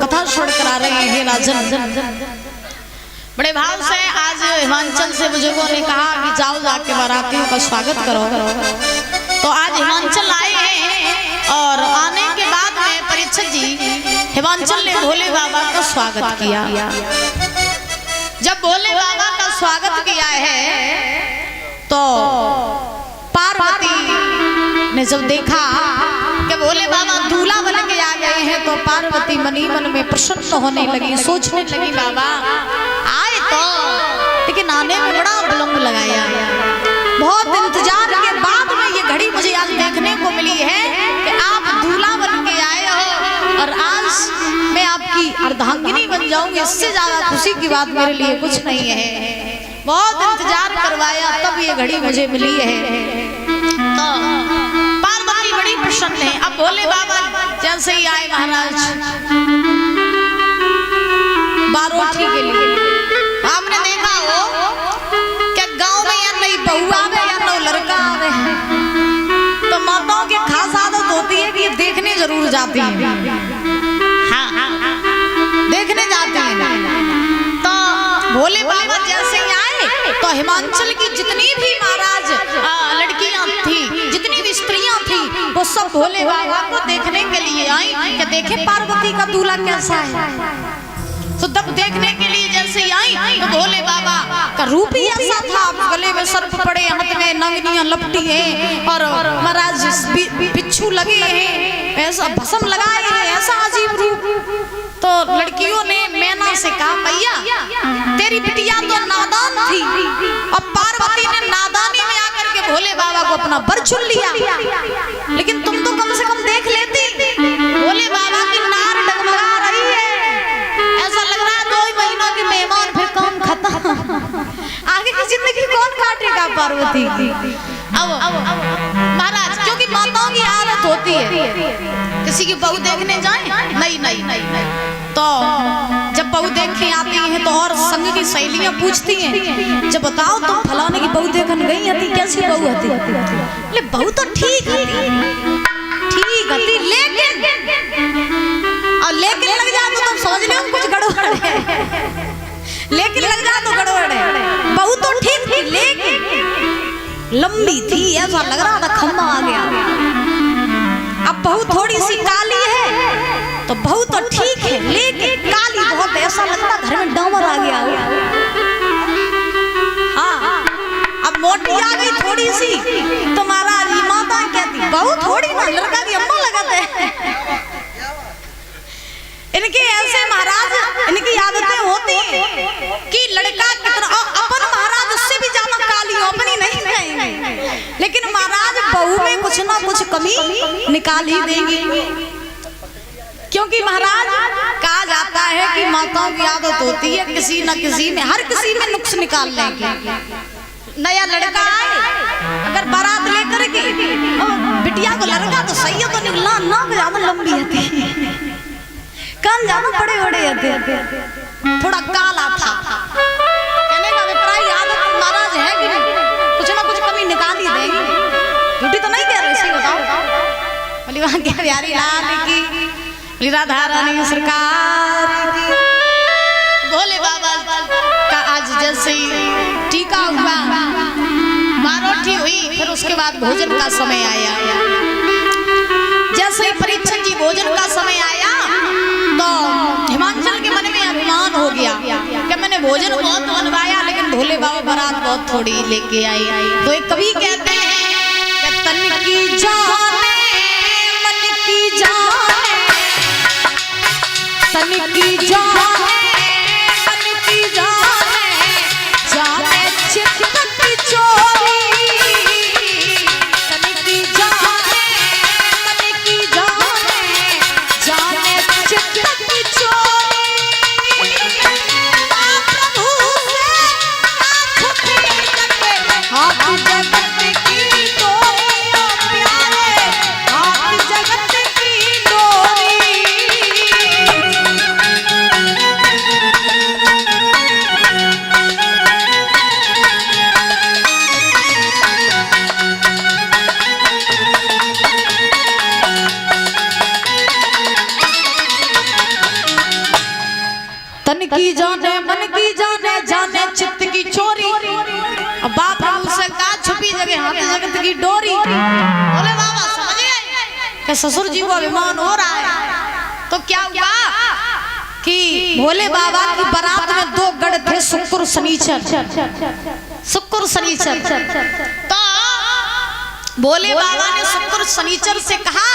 कथा सुनकर आ रहे हैं राजन। बड़े भाव से आज हिमाचल से बुजुर्गों ने कहा कि जाओ जाके बारातियों का स्वागत करो। तो आज हिमाचल आए हैं और आने के बाद में परीक्षित जी हिमाचल ने भोले बाबा का स्वागत किया। जब भोले बाबा का स्वागत किया है तो पार्वती ने जब देखा कि भोले बाबा दूल्हा बन के आ गए हैं तो पार्वती मनी मन में प्रसन्न होने लगी, सोचने लगी बाबा आए तो, लेकिन आने में बड़ा विलंब लगाया। बहुत इंतजार के बाद में ये घड़ी मुझे आज देखने को मिली है कि आप दूल्हा बन के आए हो और आज मैं आपकी अर्धांगिनी बन जाऊंगी। इससे ज्यादा खुशी की बात मेरे लिए कुछ नहीं है। बहुत इंतजार करवाया तब ये घड़ी मुझे मिली है। तो पार्वती बड़ी प्रसन्न है। अब भोले बाबा जैसे ही आए महाराज बारोठी के लिए, आपने देखा हो क्या गांव में या नई बहू आवे या नौ लड़का आवे तो माताओं के खास आदत होती है कि ये देखने जरूर जाती है। हाँ, देखने जाती है। तो भोले बाबा जैसे ही आए तो हिमाचल की जितनी भी महाराज लड़कियां थी, जितनी भी स्त्रियां थी, वो सब भोले बाबा को देखने के लिए आई कि देखे पार्वती का दूल्हा कैसा है। तो तब देखने के लिए जैसे ही आई तो भोले बाबा का रूप ही ऐसा था। गले में सर्प पड़े, हाथ में नंगनियां लपटी हैं और महाराज बिच्छू लगे हैं, ऐसा भस्म लगाए हैं, ऐसा अजीब रूप। तो लड़कियों ने मैना से कहा मैया तेरी बिटिया तो नादान थी और पार्वती ने नादानी में आकर के भोले बाबा को अपना बर चुन लिया, लेकिन तुम तो कम से कम देख लेती। भोले बाबा की नार डगमगा रही है, ऐसा लग रहा है 2 महीनों की मेहमान फिर काम खत्म। आगे की जिंदगी कौन काटेगा पार्वती की। अब महाराज क्योंकि माताओं की आदत होती है किसी की बहू देखने जाए नहीं। तो जब बहू देखने आती है तो और संग की सहेलियां पूछती हैं जब बताओ तुम फलाने की बहू देखने गई हती, कैसी बहू हती? ले बहू तो ठीक हती, लेकिन लग जा तो तुम समझ लो कुछ गड़बड़ है। लेकिन लग जा तो गड़बड़ है। बहू तो ठीक थी लेकिन लंबी थी, ऐसा लग रहा था खम्मा आ गया। अब बहू थोड़ी सी काली है तो बहू तो ठीक है लेकिन काली बहुत, ऐसा लगता घर में डामर आ गया। हाँ, अब मोटी आ गई थोड़ी सी तो महाराज माता कहती बहू थोड़ी ना लड़का की अम्मा लगाते हैं। इनके ऐसे महाराज इनकी आदतें होती हैं कि लड़का कितना अपन महाराज उससे भी ज्यादा काली हो, अपनी नहीं कहेंगे, लेकिन महाराज बहू में कुछ ना कुछ कमी निकाल ही देंगे। क्योंकि महाराज कहा जाता है कि माताओं की आदत होती है किसी न किसी में, हर किसी में नुक्स निकाल लेंगे। नया लड़का आए अगर बारात लेकर के बिटिया को लड़का तो सही है तो निकला ना ज्यादा लंबी है, कान ज्यादा बड़े होते, थोड़ा काला था। कहने का अभिप्राय आदत महाराज है कि कुछ ना कुछ कमी निकाल ही देंगे। झूठी तो नहीं कह रहे, सही बताओ। बोली वहां के प्यारी लाल की, राधा रानी सरकार की। भोले बाबा का आज जैसे टीका हुआ, बारोठी हुई, फिर उसके बाद भोजन का समय आया। जैसे ही परीक्षित जी भोजन का समय आया तो हिमाचल के मन में अभिमान हो गया कि मैंने भोजन बहुत बनवाया लेकिन भोले बाबा बारात बहुत थोड़ी लेके आई। तो एक कवि कहते हैं कि तन की जाने मन की जाने, तन की जाने मन की जाने, जाने चित्त की चोरी। तन की जाने मन की जाने, जाने चित्त की चोरी। प्रभु से हाथ जगत की डोरियां प्यारे, हाथ जगत की डोरी। की जाने जाने चित्त की चोरी। अब बाप से कहा छुपी जगह हाथ जगत की डोरी। बोले बाबा समझ गए कि ससुर जी को अभिमान हो रहा है। तो क्या हुआ कि भोले बाबा की बारात में दो गढ़ थे, शुक्र शनिचर। शुक्र शनिचर तो भोले बाबा ने शुक्र शनिचर से कहा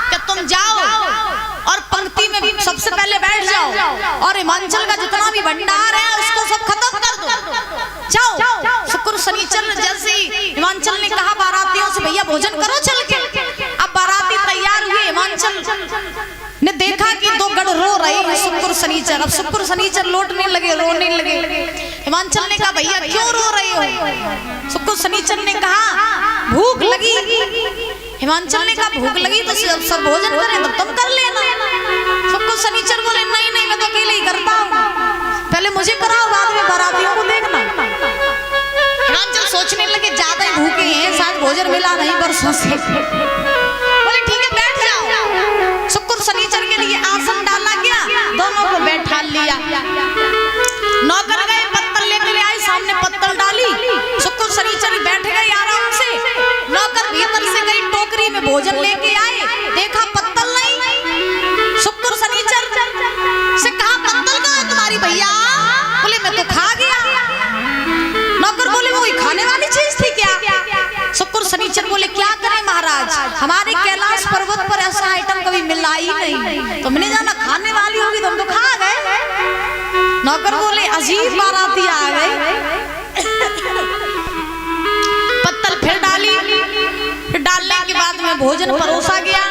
कि तुम जाओ और पंक्ति में सबसे पहले बैठ जाओ और हिमाचल का जितना भी भंडार है उसको सब खत्म कर दो। जाओ। शुक्र शनिचर जैसे हिमाचल ने कहा बारातियों से भैया भोजन करो चल के। अब बाराती तैयार हुए, हिमाचल ने देखा कि दो गढ़ रो रहे हैं शुक्र शनिचर। अब शुक्र शनिचर लौटने लगे, रोने लगे। हिमाचल ने कहा भैया क्यों रो रहे हो? शुक्र शनिचर ने कहा भूख लगी। हिमाचल ने कहा भूख लगी तो सब भोजन करें तो तुम कर लेना। शुक्र शनिचर बोले नहीं नहीं मैं तो अकेले ही करता हूँ, पहले मुझे कराओ बाद में बारातियों को देखना। हिमाचल सोचने लगे ज्यादा ही भूखे हैं, शायद भोजन मिला नहीं बरसों से। बोले ठीक है बैठ जाओ। शुक्र शनिचर के लिए आसन डाला गया, दोनों को बैठा लिया। नौकर गए पत्तल लेकर आए, सामने पत्तल डाली, शुक्र शनिचर बैठ गए आराम से। नौकर भीतर से गई टोकरी में भोजन लेके आए, देखा पत्तल नहीं। शुक्र शनिचर से कहा पत्तल कहाँ है तुम्हारी भैया? बोले मैं तो खा गया। नौकर बोले वो खाने वाली चीज थी क्या? शुक्र शनिचर बोले क्या करें महाराज, हमारे कैलाश पर्वत पर ऐसा आइटम कभी मिला ही नहीं, तुमने जाना खाने वाली होगी तुम तो खा गए। नौकर बोले अजीब बाराती आ गए। पत्तल फिर डाली, फिर डालने के बाद में भोजन परोसा गया।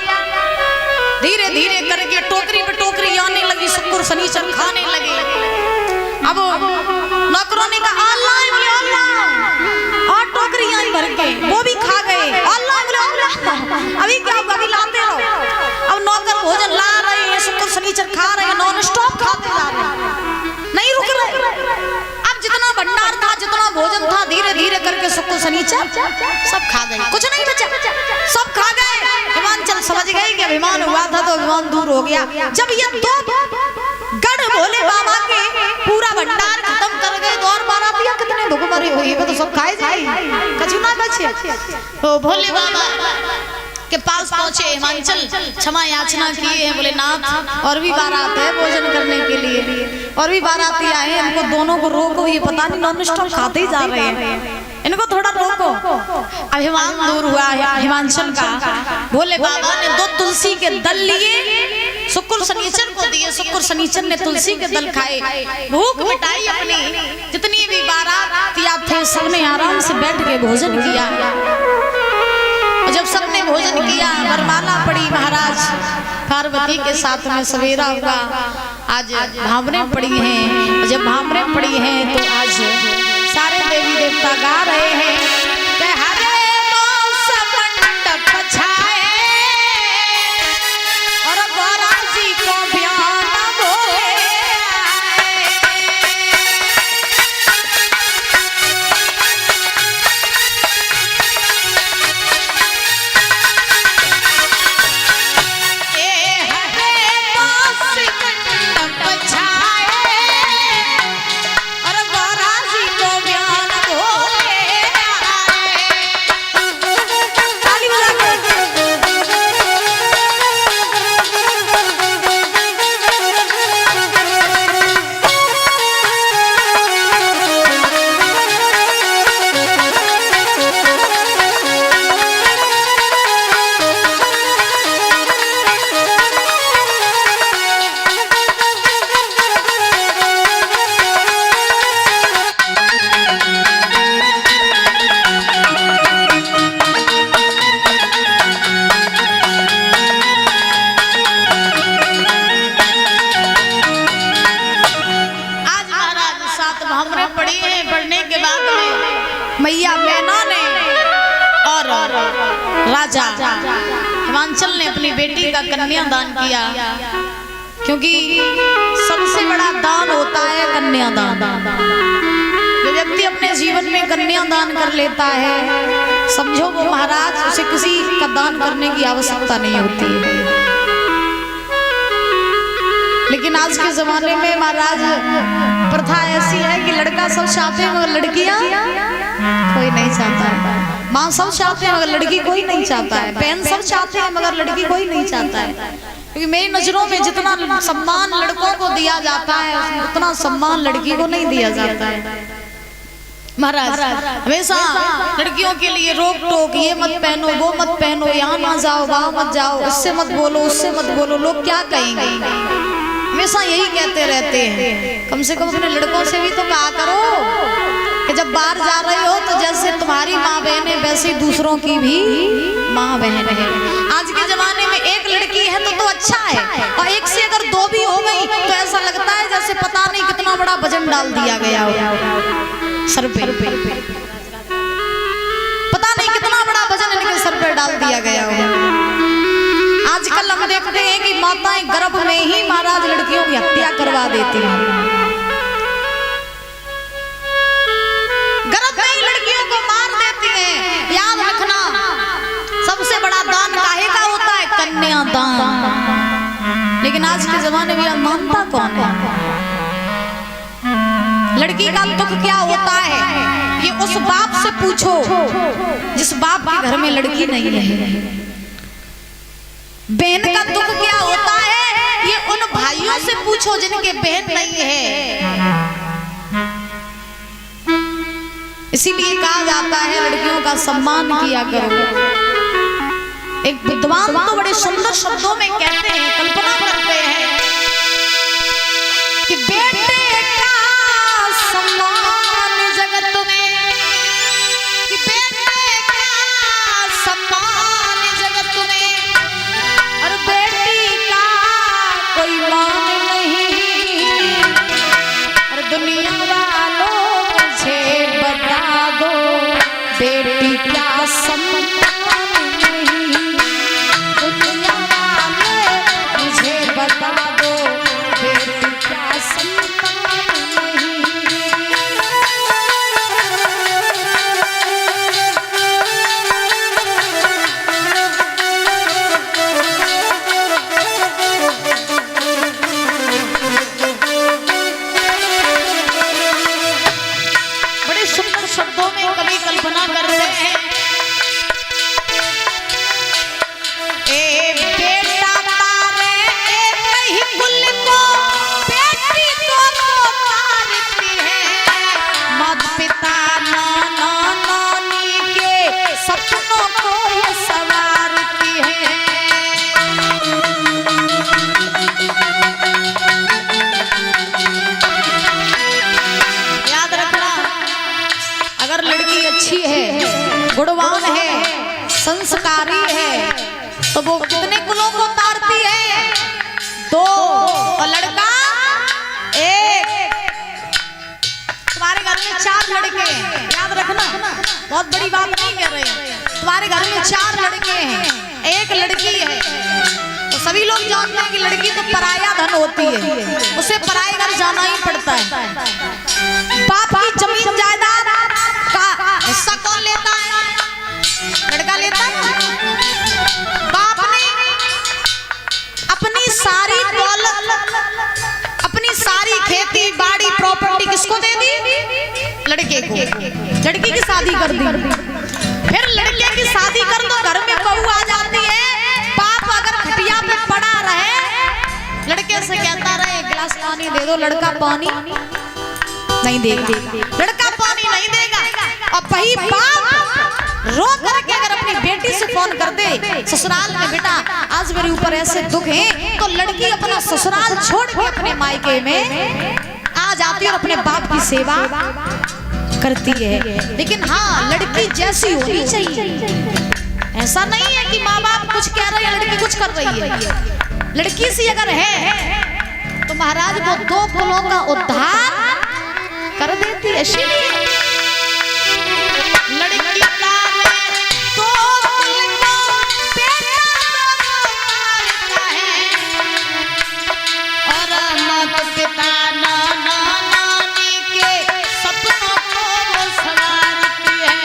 धीरे धीरे करके टोकरी पे टोकरी आने लगी, शुक्र शनिचर खाने लगे। अब नौकरों ने कहा अल्लाह, बोले अल्लाह, और टोकरी आई भर के वो भी खा गए। अल्लाह, बोले अल्लाह, अभी क्या होगा, अभी लाते रहो। अब नौकर भोजन ला रहे हैं, शुक्र शनिचर खा रहे हैं, नॉन स्टॉप खाते जा रहे हैं, नहीं रुक रहे। अब जितना भंडार था, जितना भोजन था, धीरे धीरे करके शुक्र शनिचर सब खा गए, कुछ नहीं बचा, सब खा गए। हिमाचल समझ गए कि अभिमान हुआ था तो अभिमान दूर हो गया। जब ये दो गढ़ भोले बाबा के पूरा भंडार खत्म कर गए तो और बारातियां कितने भुखमरी हुई, वो तो सब खाए जाए, कछु ना बचे। तो भोले बाबा के पास पहुंचे, हिमाचल क्षमा याचना किए हैं, बोले नाथ और भी बारात है भोजन करने के लिए, और भी बाराती आए हैं, इनको दोनों को रोको, ये पता नहीं नॉन स्टॉप खाते ही जा रहे हैं, इनको थोड़ा रोको। अभिमान दूर हुआ है हिमाचल का। भोले बाबा ने दो तुलसी के दल लिए, शुक्र शनिचर को दिए। शुक्र शनिचर ने तुलसी के दल खाए, भूख मिटाई अपनी। जितनी भी बारातियां थे सबने आराम से बैठ के भोजन किया। जब सबने भोजन किया, वरमाला पड़ी महाराज पार्वती के साथ में, सवेरा हुआ। आज भावरें पड़ी हैं, जब भावरें पड़ी हैं तो आज सारे देवी देवता गा रहे हैं कि हरे मौसम मंडप छाए और गौरा जी को ध्यान बोले। मैया मैना ने और राजा हिमाचल ने अपनी बेटी का कन्यादान किया, क्योंकि सबसे बड़ा दान होता है कन्यादान। जो व्यक्ति अपने जीवन में कन्यादान कर लेता है, समझो वो महाराज, उसे किसी का दान करने की आवश्यकता नहीं होती है। लेकिन आज के जमाने में महाराज प्रथा ऐसी है कि लड़का सब चाहते हैं मगर लड़कियां कोई नहीं चाहता है। माँ सब चाहते हैं मगर लड़की कोई नहीं चाहता है। बहन सब चाहते हैं मगर लड़की कोई नहीं चाहता है। क्योंकि मेरी नजरों में जितना सम्मान लड़कों को दिया जाता है उतना सम्मान लड़की को नहीं दिया जाता है। महाराज हमेशा लड़कियों के लिए रोक टोक, ये मत पहनो वो मत पहनो, यहाँ ना जाओ वहां मत जाओ, इससे मत बोलो उससे मत बोलो, लोग क्या कहेंगे, हमेशा यही कहते रहते हैं। कम से कम अपने लड़कों से भी तो कहा करो कि जब बाहर जा रहे हो तो जैसे तुम्हारी माँ बहन है वैसे ही दूसरों की भी माँ बहन है। आज के जमाने में एक लड़की है तो अच्छा है, और एक से अगर दो भी हो गई तो ऐसा लगता है जैसे पता नहीं कितना बड़ा वजन डाल दिया गया हो सर पे, पता नहीं कितना बड़ा वजन इनके सर पे डाल दिया गया हो। आजकल हम देखते हैं कि माताएं गर्भ में ही महाराज लड़कियों की हत्या करवा देती हैं, गर्भ में ही लड़कियों को मार देती हैं। याद रखना सबसे बड़ा दान काहे का होता है? कन्यादान। लेकिन आज के जमाने में मानता कौन है? लड़की का दुख क्या होता है ये उस बाप से पूछो जिस बाप के घर में लड़की नहीं है। बहन का दुख क्या होता है ये उन भाइयों से पूछो जिनके बहन नहीं है। इसीलिए कहा जाता है लड़कियों का सम्मान किया करो। एक विद्वान तो बड़े सुंदर शब्दों में कहते हैं, कल्पना करते हैं कि बेटे का सम्मान जगत में, कि बेटे का सम्मान जगत में, और बेटी का कोई मान नहीं। और दुनिया वालों मुझे बता दो बेटी क्या सम्मान नहीं। दुनिया वाले मुझे बता दो बेटी क्या सम्मान नहीं। बड़े सुंदर शब्दों में कभी कल्पना करते हैं, ए बेटा तारे एक ही कुल को बेटी तो तारती है। माता पिता नाना नानी के सपनों को ये संवारती है। याद रखना अगर लड़की अच्छी है, गुणवान है, संस्कारी है तो वो कितने कुलों को तारती है? दो। और लड़का एक। तुम्हारे घर में 4 लड़के हैं, याद रखना, बहुत बड़ी बात नहीं कर रहे हैं। तुम्हारे घर में 4 लड़के हैं, एक लड़की है, तो सभी लोग जानते हैं कि लड़की तो पराया धन होती है, उसे पराए घर जाना ही पड़ता है। बाप की जमीन जायदाद का हिस्सा कौन लेता है? लड़का लेता है। बाप ने अपनी सारी दौलत, अपनी सारी खेती बाड़ी प्रॉपर्टी किसको दे दी? लड़के को। लड़की की शादी कर दी, फिर लड़के की शादी कर दो, घर में बहू आ जाती है। बाप अगर खटिया पे पड़ा रहे, लड़के से कहता रहे एक गिलास पानी दे दो, लड़का पानी नहीं देगा, लड़का पानी नहीं देगा। और वही बाप रो करके अगर अपनी बेटी से फोन कर दे ससुराल में, बेटा आज मेरे ऊपर ऐसे दुख है, तो लड़की अपना ससुराल छोड़ के अपने मायके में आ जाती है और अपने बाप की सेवा करती है। लेकिन हाँ, लड़की जैसी होनी चाहिए। ऐसा नहीं है कि माँ बाप कुछ कह रहे हैं लड़की कुछ कर रही है। लड़की सी अगर है तो महाराज वो 2 कुलों का उद्धार कर देती है। लड़की का तो कुल को बेटा तारता है, और माता पिता नाना नानी के सपनों को संवारती है।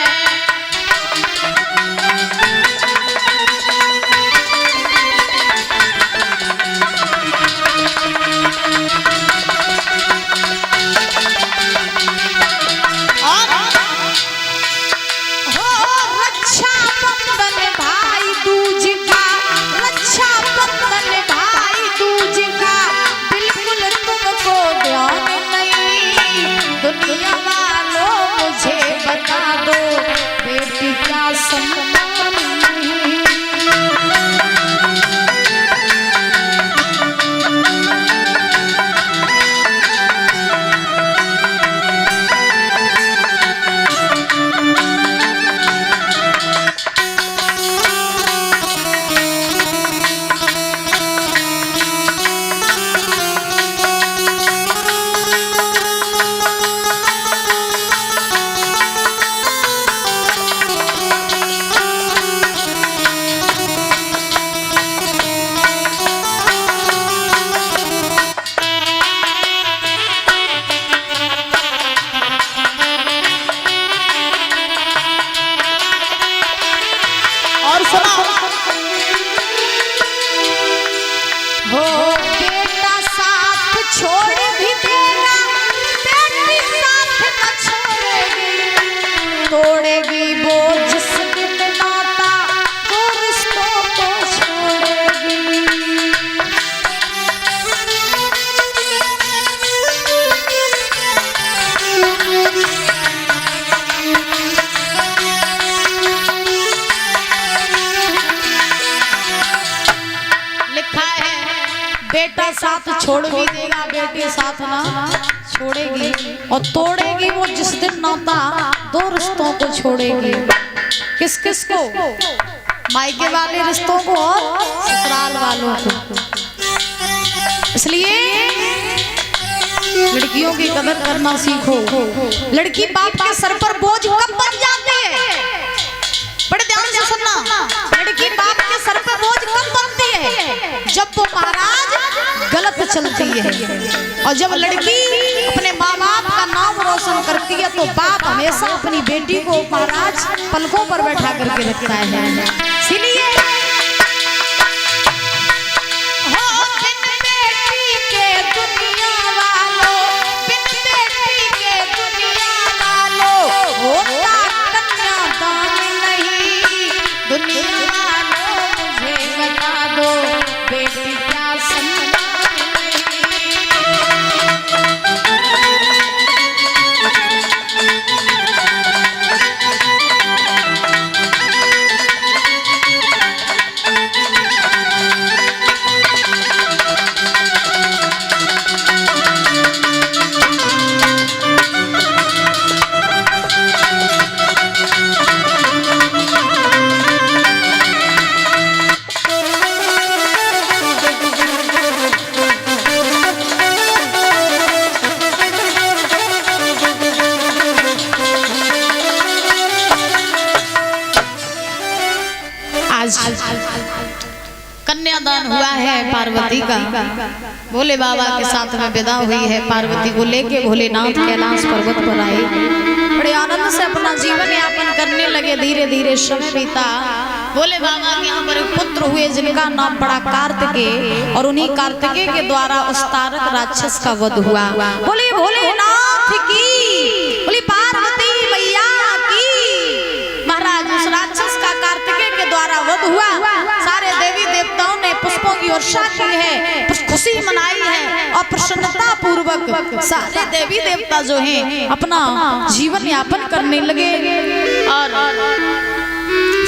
बेटा साथ छोड़ भी देगा, बेटी साथ ना छोड़ेगी, और तोड़ेगी वो जिस दिन नाता दो रिश्तों को छोड़ेगी। किस किस को? मायके वाले रिश्तों को और ससुराल वालों को। इसलिए लड़कियों की कदर करना सीखो। लड़की बाप के सर पर बोझ कब बन जाती है? बड़े ध्यान से सुनना। लड़की बाप के सर पर बोझ कब बनती है? जब वो महाराज गलत चलती है। और जब लड़की अपने माँ बाप का नाम रोशन करती है तो बाप हमेशा अपनी बेटी को महाराज पलकों पर बैठा करके रखता है। इसीलिए कन्यादान हुआ है पार्वती का। भोले बाबा के साथ में विदा हुई है। पार्वती को लेके भोलेनाथ कैलाश पर्वत पर आए। बड़े आनंद से अपना जीवन यापन करने लगे। धीरे धीरे समय बीता। भोले बाबा के यहाँ पर एक पुत्र हुए जिनका नाम पड़ा कार्तिकेय, और उन्हीं कार्तिकेय के द्वारा उस तारक राक्षस का वध हुआ। बोले भोलेनाथ की, बोली पार्वती मैया की। महाराज उस राक्षस का कार्तिकेय के द्वारा वध हुआ। सारे देवी देवताओं ने पुष्पों की वर्षा की है, खुशी मनाई है, और प्रसन्नता पूर्वक सारे देवी देवता जो हैं अपना जीवन यापन करने लगे। और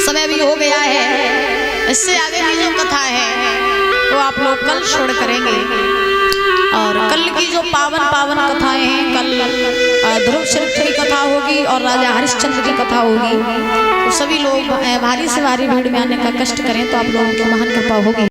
समय भी हो गया है। इससे आगे की जो कथा है वो आप लोग कल श्रवण करेंगे। और कल की जो पावन पावन कथाएं हैं, कल ध्रुव चरित्र की कथा होगी और राजा हरिश्चंद्र की कथा होगी। तो सभी लोग भारी से भारी भीड़ में आने का कष्ट करें तो आप लोगों को महान कृपा होगी।